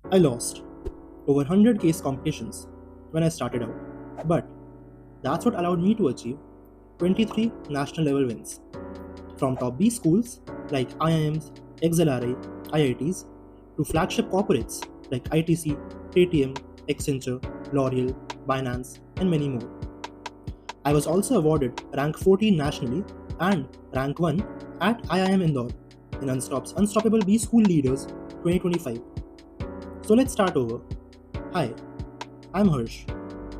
I lost over 100 case competitions when I started out, but that's what allowed me to achieve 23 national level wins from top B schools like IIMs, XLRI, IITs to flagship corporates like ITC, Paytm, Accenture, L'Oreal, Binance, and many more. I was also awarded rank 14 nationally and rank 1 at IIM Indore in Unstoppable B School Leaders 2025. So let's start over. Hi, I'm Harsh,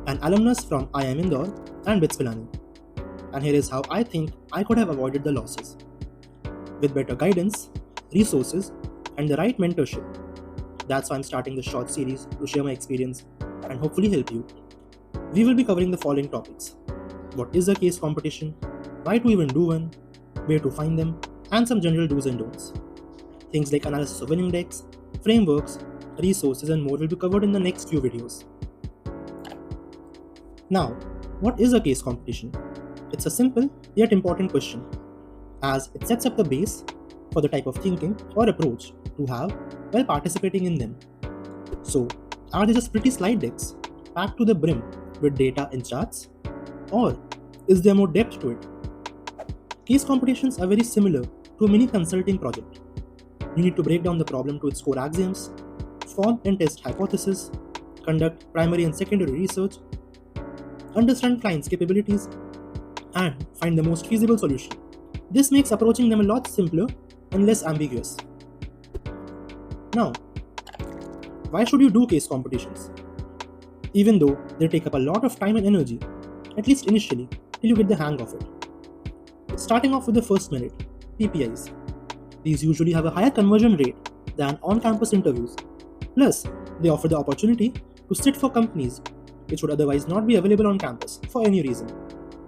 an alumnus from IIM Indore and BITS Pilani, and here is how I think I could have avoided the losses. With better guidance, resources, and the right mentorship. That's why I'm starting this short series to share my experience and hopefully help you. We will be covering the following topics: what is a case competition, why to even do one, where to find them, and some general do's and don'ts. Things like analysis of winning decks, frameworks, resources, and more will be covered in the next few videos. Now, what is a case competition? It's a simple yet important question, as it sets up the base for the type of thinking or approach to have while participating in them. So, are they just pretty slide decks packed to the brim with data and charts? Or is there more depth to it? Case competitions are very similar to a mini consulting project. You need to break down the problem to its core axioms, form and test hypotheses, conduct primary and secondary research, understand clients' capabilities, and find the most feasible solution. This makes approaching them a lot simpler and less ambiguous. Now, why should you do case competitions? Even though they take up a lot of time and energy, at least initially, till you get the hang of it. Starting off with the first merit, PPIs. These usually have a higher conversion rate than on-campus interviews. Plus, they offer the opportunity to sit for companies which would otherwise not be available on campus for any reason.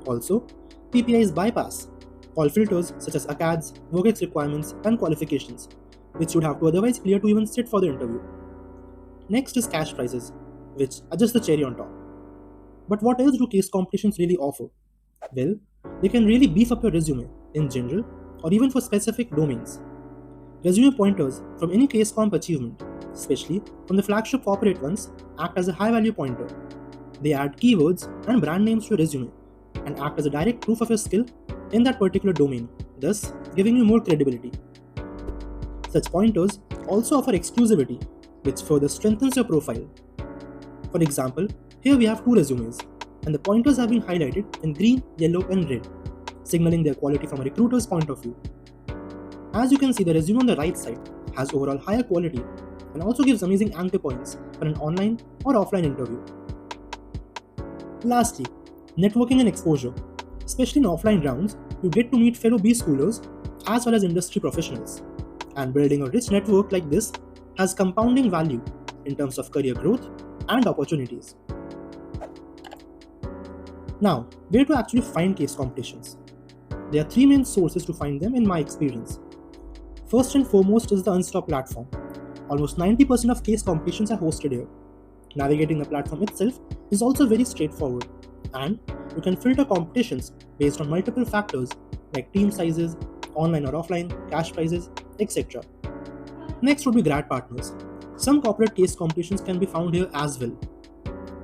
Also, PPIs bypass all filters such as ACADS, WorkX requirements, and qualifications, which you'd have to otherwise clear to even sit for the interview. Next is cash prizes, which are just the cherry on top. But what else do case competitions really offer? Well, they can really beef up your resume in general or even for specific domains. Resume pointers from any case comp achievement, especially from the flagship corporate ones, act as a high value pointer. They add keywords and brand names to your resume and act as a direct proof of your skill in that particular domain, thus giving you more credibility. Such pointers also offer exclusivity, which further strengthens your profile. For example, here we have two resumes, and the pointers have been highlighted in green, yellow, and red, signaling their quality from a recruiter's point of view. As you can see, the resume on the right side has overall higher quality and also gives amazing anchor points for an online or offline interview. Lastly, networking and exposure. Especially in offline rounds, you get to meet fellow B schoolers as well as industry professionals. And building a rich network like this has compounding value in terms of career growth and opportunities. Now, where to actually find case competitions? There are three main sources to find them in my experience. First and foremost is the Unstop platform. Almost 90% of case competitions are hosted here. Navigating the platform itself is also very straightforward, and you can filter competitions based on multiple factors like team sizes, online or offline, cash prizes, etc. Next would be grad partners. Some corporate case competitions can be found here as well.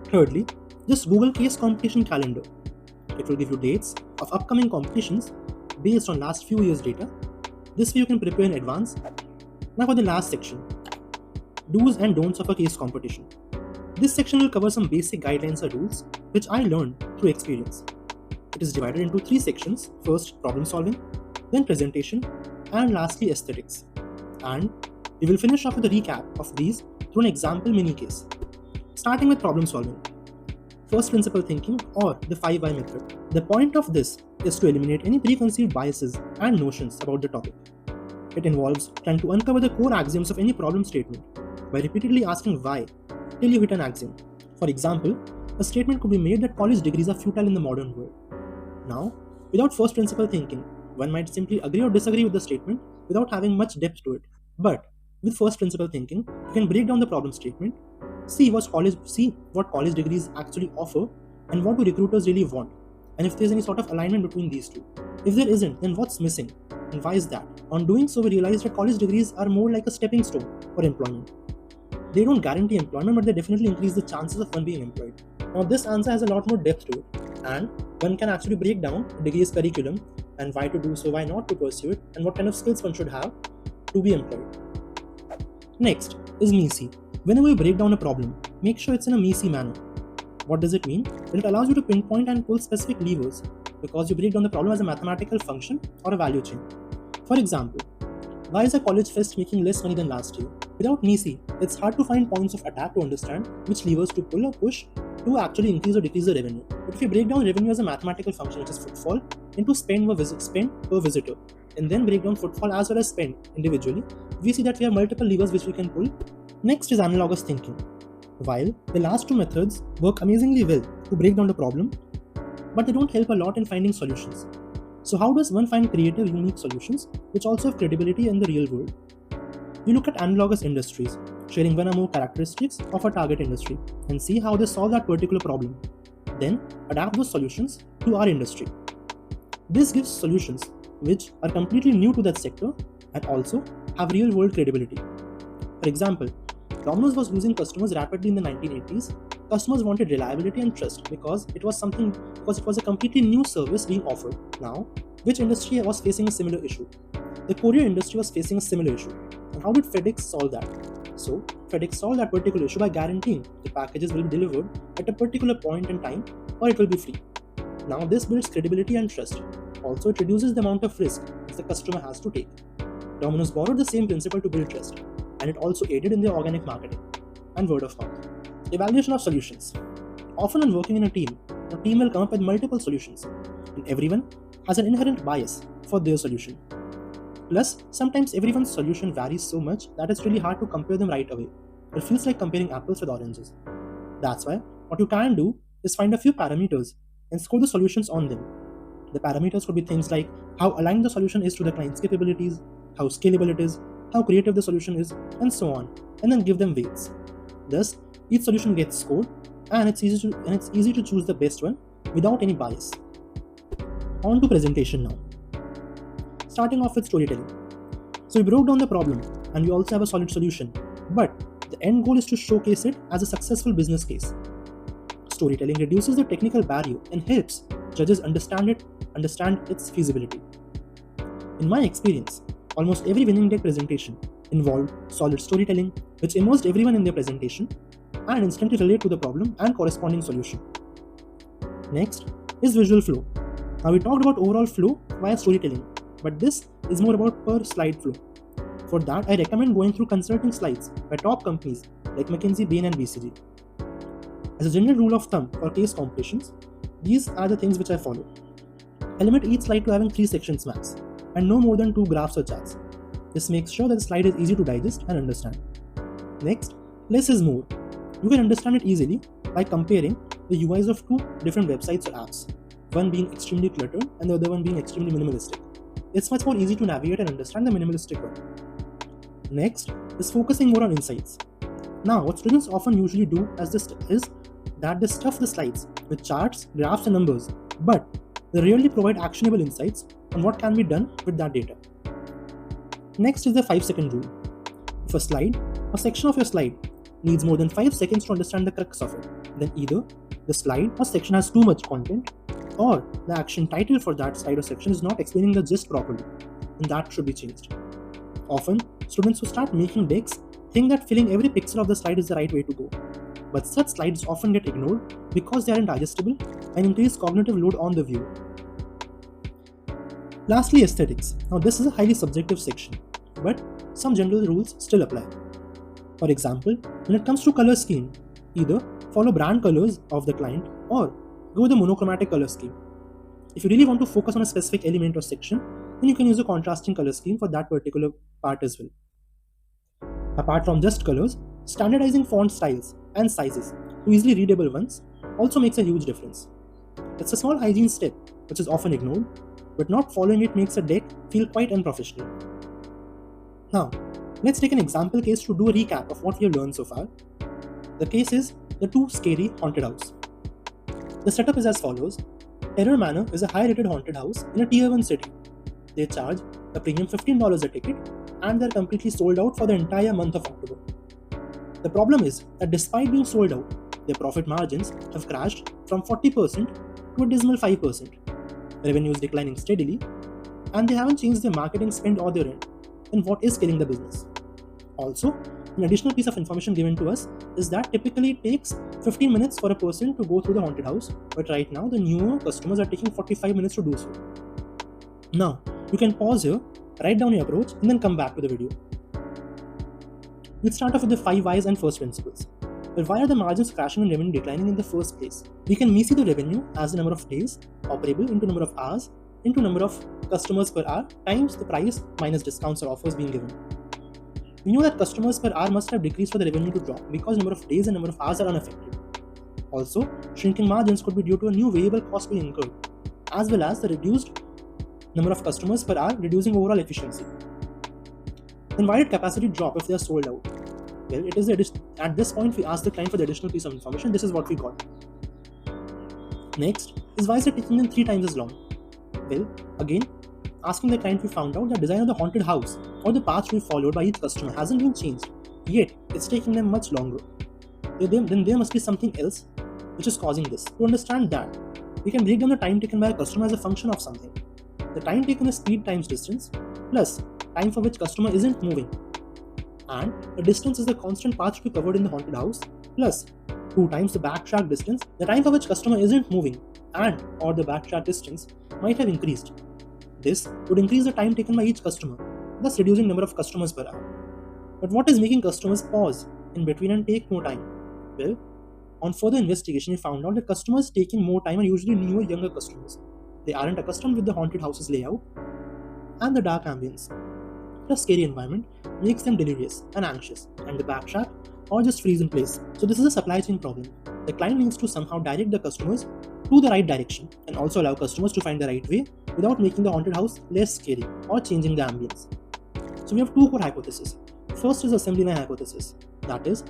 Thirdly, just Google Case Competition Calendar. It will give you dates of upcoming competitions based on last few years' data. This way you can prepare in advance. Now for the last section, do's and don'ts of a case competition. This section will cover some basic guidelines or rules which I learned through experience. It is divided into three sections: first, problem solving, then presentation, and lastly, aesthetics. And we will finish off with a recap of these through an example mini case. Starting with problem solving. First principle thinking, or the 5 Why method. The point of this is to eliminate any preconceived biases and notions about the topic. It involves trying to uncover the core axioms of any problem statement by repeatedly asking why till you hit an axiom. For example, a statement could be made that college degrees are futile in the modern world. Now, without first principle thinking, one might simply agree or disagree with the statement without having much depth to it. But with first principle thinking, you can break down the problem statement, see what college degrees actually offer, and what do recruiters really want, and if there's any sort of alignment between these two. If there isn't, then what's missing, and why is that? On doing so, we realize that college degrees are more like a stepping stone for employment. They don't guarantee employment, but they definitely increase the chances of one being employed. Now, this answer has a lot more depth to it, and one can actually break down degree's curriculum and why to do so, why not to pursue it, and what kind of skills one should have to be employed. Next is MECE. Whenever you break down a problem, make sure it's in a MECE manner. What does it mean? Well, it allows you to pinpoint and pull specific levers because you break down the problem as a mathematical function or a value chain. For example, why is a college fest making less money than last year? Without MECE, it's hard to find points of attack to understand which levers to pull or push to actually increase or decrease the revenue. But if you break down revenue as a mathematical function, which is footfall, into spend per visitor, and then break down footfall as well as spend individually, we see that we have multiple levers which we can pull. Next is analogous thinking. While the last two methods work amazingly well to break down the problem, but they don't help a lot in finding solutions. So how does one find creative, unique solutions which also have credibility in the real world? We look at analogous industries, sharing one or more characteristics of a target industry and see how they solve that particular problem. Then adapt those solutions to our industry. This gives solutions which are completely new to that sector and also have real world credibility. For example, Domino's was losing customers rapidly in the 1980s. Customers wanted reliability and trust because it was a completely new service being offered. Now, which industry was facing a similar issue? The courier industry was facing a similar issue. And how did FedEx solve that? So, FedEx solved that particular issue by guaranteeing the packages will be delivered at a particular point in time or it will be free. Now, this builds credibility and trust. Also, it reduces the amount of risk that the customer has to take. Domino's borrowed the same principle to build trust, and it also aided in their organic marketing and word of mouth. Evaluation of solutions. Often when working in a team will come up with multiple solutions, and everyone has an inherent bias for their solution. Plus, sometimes everyone's solution varies so much that it's really hard to compare them right away. It feels like comparing apples with oranges. That's why what you can do is find a few parameters and score the solutions on them. The parameters could be things like how aligned the solution is to the client's capabilities, how scalable it is, how creative the solution is, and so on, and then give them weights. Thus, each solution gets scored, and it's easy to choose the best one without any bias. On to presentation now. Starting off with storytelling. So we broke down the problem, and we also have a solid solution, but the end goal is to showcase it as a successful business case. Storytelling reduces the technical barrier and helps judges understand its feasibility. In my experience, almost every winning deck presentation involved solid storytelling, which immersed everyone in their presentation and instantly relate to the problem and corresponding solution. Next is visual flow. Now we talked about overall flow via storytelling, but this is more about per slide flow. For that, I recommend going through consulting slides by top companies like McKinsey, Bain and BCG. As a general rule of thumb for case competitions, these are the things which I follow. I limit each slide to having 3 sections max, and no more than 2 graphs or charts. This makes sure that the slide is easy to digest and understand. Next, less is more. You can understand it easily by comparing the UIs of 2 different websites or apps, one being extremely cluttered and the other one being extremely minimalistic. It's much more easy to navigate and understand the minimalistic one. Next is focusing more on insights. Now, what students often usually do is that they stuff the slides with charts, graphs and numbers, but they rarely provide actionable insights on what can be done with that data. Next is the 5-second rule. If a slide or section of your slide needs more than 5 seconds to understand the crux of it, then either the slide or section has too much content, or the action title for that slide or section is not explaining the gist properly, and that should be changed. Often, students who start making decks think that filling every pixel of the slide is the right way to go, but such slides often get ignored because they aren't digestible and increase cognitive load on the viewer. Lastly, aesthetics. Now this is a highly subjective section, but some general rules still apply. For example, when it comes to color scheme, either follow brand colors of the client or go with a monochromatic color scheme. If you really want to focus on a specific element or section, then you can use a contrasting color scheme for that particular part as well. Apart from just colors, standardizing font styles and sizes to easily readable ones also makes a huge difference. It's a small hygiene step which is often ignored, but not following it makes a deck feel quite unprofessional. Now, let's take an example case to do a recap of what we have learned so far. The case is the Too Scary Haunted House. The setup is as follows. Terror Manor is a high-rated haunted house in a tier 1 city. They charge a premium $15 a ticket and they're completely sold out for the entire month of October. The problem is that despite being sold out, their profit margins have crashed from 40% to a dismal 5%. Revenue is declining steadily, and they haven't changed their marketing spend or their end. Then what is killing the business? Also, an additional piece of information given to us is that typically it takes 15 minutes for a person to go through the haunted house, but right now the newer customers are taking 45 minutes to do so. Now, you can pause here, write down your approach, and then come back to the video. Let's start off with the 5 whys and first principles. But why are the margins crashing and revenue declining in the first place? We can see the revenue as the number of days operable into number of hours into number of customers per hour times the price minus discounts or offers being given. We know that customers per hour must have decreased for the revenue to drop because number of days and number of hours are unaffected. Also, shrinking margins could be due to a new variable cost being incurred, as well as the reduced number of customers per hour reducing overall efficiency. Then why did capacity drop if they are sold out? Well, it is at this point we asked the client for the additional piece of information. This is what we got. Next is why is it taking them 3 times as long? Well, again, asking the client, we found out that design of the haunted house or the path to be followed by each customer hasn't been changed, yet it's taking them much longer. Then there must be something else which is causing this. To understand that, we can break down the time taken by a customer as a function of something. The time taken is speed times distance plus time for which customer isn't moving, and the distance is the constant path to be covered in the haunted house plus 2 times the backtrack distance, the time for which customer isn't moving and or the backtrack distance might have increased. This would increase the time taken by each customer, thus reducing number of customers per hour. But what is making customers pause in between and take more time? Well, on further investigation, we found out that customers taking more time are usually newer, younger customers. They aren't accustomed with the haunted house's layout and the dark ambience. The scary environment makes them delirious and anxious, and they backtrack or just freeze in place. So this is a supply chain problem. The client needs to somehow direct the customers to the right direction and also allow customers to find the right way without making the haunted house less scary or changing the ambience. So we have 2 core hypotheses. First is assembly line hypothesis. That is,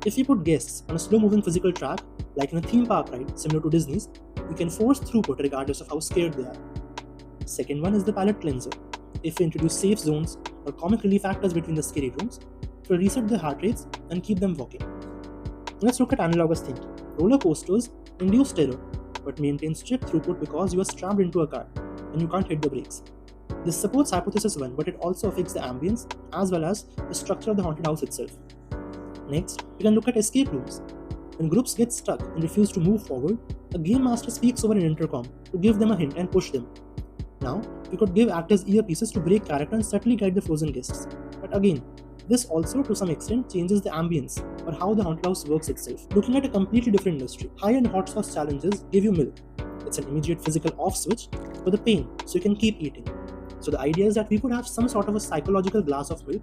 if we put guests on a slow-moving physical track, like in a theme park ride similar to Disney's, we can force throughput regardless of how scared they are. Second one is the palate cleanser. If we introduce safe zones or comic relief actors between the scary rooms, it will reset their heart rates and keep them walking. Let's look at analogous thinking. Roller coasters induce terror but maintain strict throughput because you are strapped into a car and you can't hit the brakes. This supports hypothesis 1, but it also affects the ambience as well as the structure of the haunted house itself. Next, we can look at escape rooms. When groups get stuck and refuse to move forward, a game master speaks over an intercom to give them a hint and push them. Now, we could give actors earpieces to break character and subtly guide the frozen guests. But again, this also to some extent changes the ambience or how the haunted house works itself. Looking at a completely different industry, high-end hot sauce challenges give you milk. It's an immediate physical off switch for the pain, so you can keep eating. So the idea is that we could have some sort of a psychological glass of milk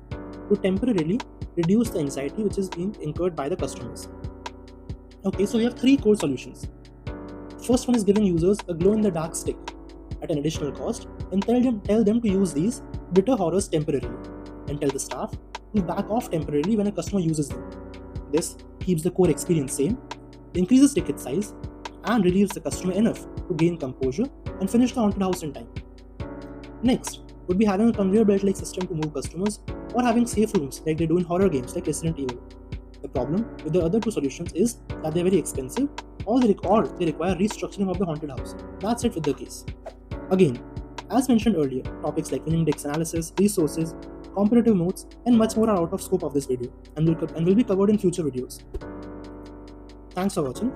to temporarily reduce the anxiety which is being incurred by the customers. Okay, so we have 3 core solutions. First one is giving users a glow-in-the-dark stick at an additional cost and tell them to use these bitter horrors temporarily, and tell the staff to back off temporarily when a customer uses them. This keeps the core experience same, increases ticket size, and relieves the customer enough to gain composure and finish the haunted house in time. Next would be having a conveyor belt-like system to move customers, or having safe rooms like they do in horror games like Resident Evil. The problem with the other 2 solutions is that they're very expensive or they require restructuring of the haunted house. That's it with the case. Again, as mentioned earlier, topics like winning index analysis, resources, competitive modes, and much more are out of scope of this video and will be covered in future videos. Thanks for watching.